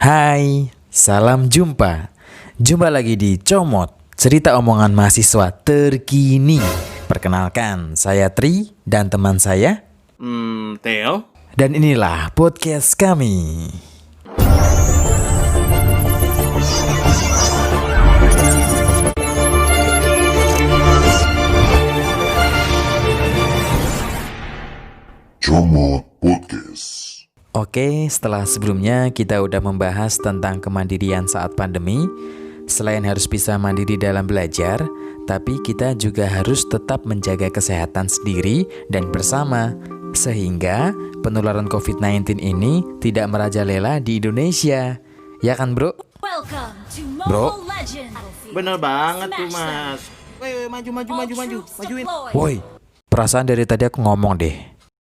Hai, salam jumpa. Jumpa lagi di Comot, cerita omongan mahasiswa terkini. Perkenalkan, saya Tri dan teman saya Theo. Dan inilah podcast kami. Comot Podcast. Oke, setelah sebelumnya kita udah membahas tentang kemandirian saat pandemi. Selain harus bisa mandiri dalam belajar, tapi kita juga harus tetap menjaga kesehatan sendiri dan bersama, sehingga penularan COVID-19 ini tidak merajalela di Indonesia. Ya kan, Bro? Bro? Bener banget tuh, Mas. Woi, majuin. Woi, perasaan dari tadi aku ngomong deh.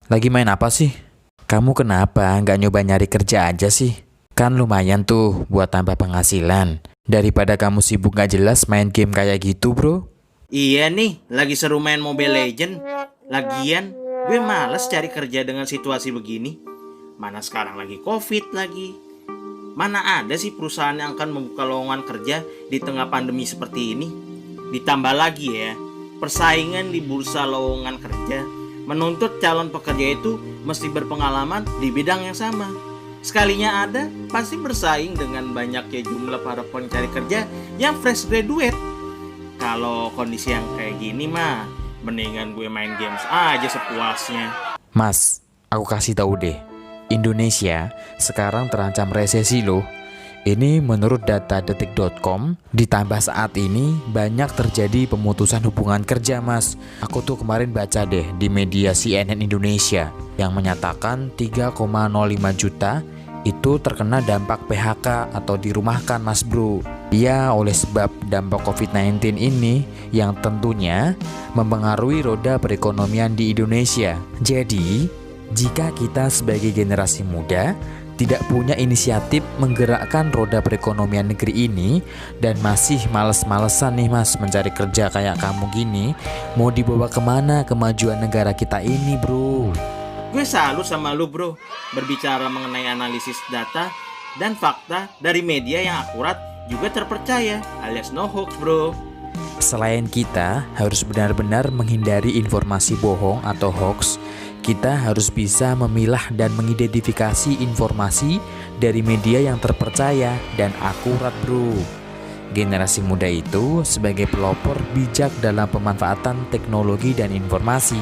Lagi main apa sih? Kamu kenapa nggak nyoba nyari kerja aja sih? Kan lumayan tuh buat tambah penghasilan. Daripada kamu sibuk gak jelas main game kayak gitu, Bro. Iya nih, lagi seru main Mobile Legend. Lagian, gue males cari kerja dengan situasi begini. Mana sekarang lagi COVID lagi. Mana ada sih perusahaan yang akan membuka lowongan kerja di tengah pandemi seperti ini? Ditambah lagi ya, persaingan di bursa lowongan kerja menuntut calon pekerja itu mesti berpengalaman di bidang yang sama. Sekalinya ada, pasti bersaing dengan banyaknya jumlah para pencari kerja yang fresh graduate. Kalau kondisi yang kayak gini mah, mendingan gue main games aja sepuasnya. Mas, aku kasih tahu deh. Indonesia sekarang terancam resesi loh. Ini menurut data detik.com, ditambah saat ini banyak terjadi pemutusan hubungan kerja, Mas. Aku tuh kemarin baca deh di media CNN Indonesia yang menyatakan 3,05 juta itu terkena dampak PHK atau dirumahkan, Mas Bro. Ya, oleh sebab dampak COVID-19 ini yang tentunya mempengaruhi roda perekonomian di Indonesia. Jadi, jika kita sebagai generasi muda tidak punya inisiatif menggerakkan roda perekonomian negeri ini dan masih males-malesan nih, Mas, mencari kerja kayak kamu gini, mau dibawa kemana kemajuan negara kita ini, Bro? Gue salut sama lu, Bro, berbicara mengenai analisis data dan fakta dari media yang akurat juga terpercaya, alias no hoax, Bro. Selain kita harus benar-benar menghindari informasi bohong atau hoax, kita harus bisa memilah dan mengidentifikasi informasi dari media yang terpercaya dan akurat, Bro. Generasi muda itu sebagai pelopor bijak dalam pemanfaatan teknologi dan informasi.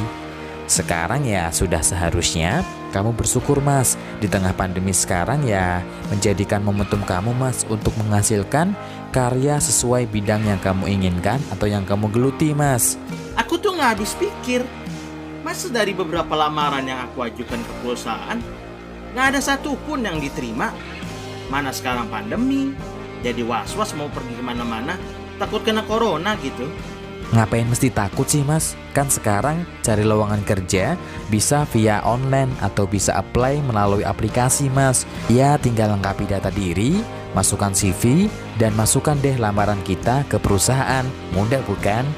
Sekarang ya sudah seharusnya kamu bersyukur, Mas. Di tengah pandemi sekarang ya menjadikan momentum kamu, Mas, untuk menghasilkan karya sesuai bidang yang kamu inginkan atau yang kamu geluti, Mas. Aku tuh gak habis pikir. Masa dari beberapa lamaran yang aku ajukan ke perusahaan, gak ada satupun yang diterima. Mana sekarang pandemi, jadi was-was mau pergi kemana-mana, takut kena corona gitu. Ngapain mesti takut sih, Mas? Kan sekarang cari lowongan kerja bisa via online atau bisa apply melalui aplikasi, Mas. Ya, tinggal lengkapi data diri, masukkan CV, dan masukkan deh lamaran kita ke perusahaan. Mudah bukan?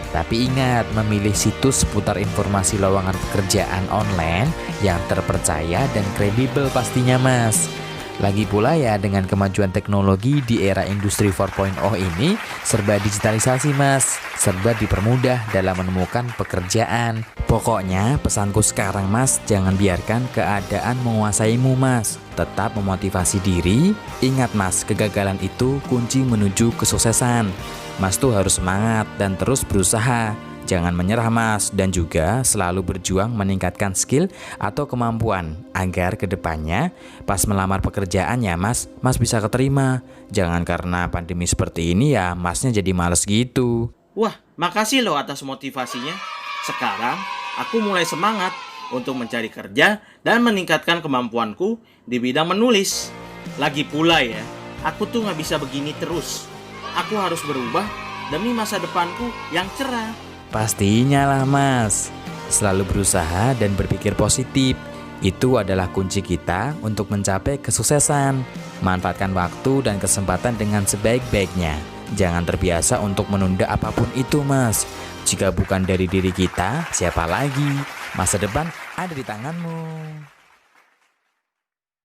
Tapi ingat, memilih situs seputar informasi lowongan pekerjaan online yang terpercaya dan kredibel pastinya, Mas. Lagi pula ya, dengan kemajuan teknologi di era industri 4.0 ini serba digitalisasi, Mas. Serba dipermudah dalam menemukan pekerjaan. Pokoknya pesanku sekarang, Mas, jangan biarkan keadaan menguasaimu, Mas. Tetap memotivasi diri. Ingat, Mas, kegagalan itu kunci menuju kesuksesan. Mas tuh harus semangat dan terus berusaha. Jangan menyerah, Mas, dan juga selalu berjuang meningkatkan skill atau kemampuan agar kedepannya pas melamar pekerjaan ya, Mas bisa keterima. Jangan karena pandemi seperti ini ya Masnya jadi males gitu. Wah, makasih loh atas motivasinya. Sekarang aku mulai semangat untuk mencari kerja dan meningkatkan kemampuanku di bidang menulis. Lagi pula ya, aku tuh gak bisa begini terus. Aku harus berubah demi masa depanku yang cerah. Pastinya lah, Mas. Selalu berusaha dan berpikir positif. Itu adalah kunci kita untuk mencapai kesuksesan. Manfaatkan waktu dan kesempatan dengan sebaik-baiknya. Jangan terbiasa untuk menunda apapun itu, Mas. Jika bukan dari diri kita, siapa lagi? Masa depan ada di tanganmu.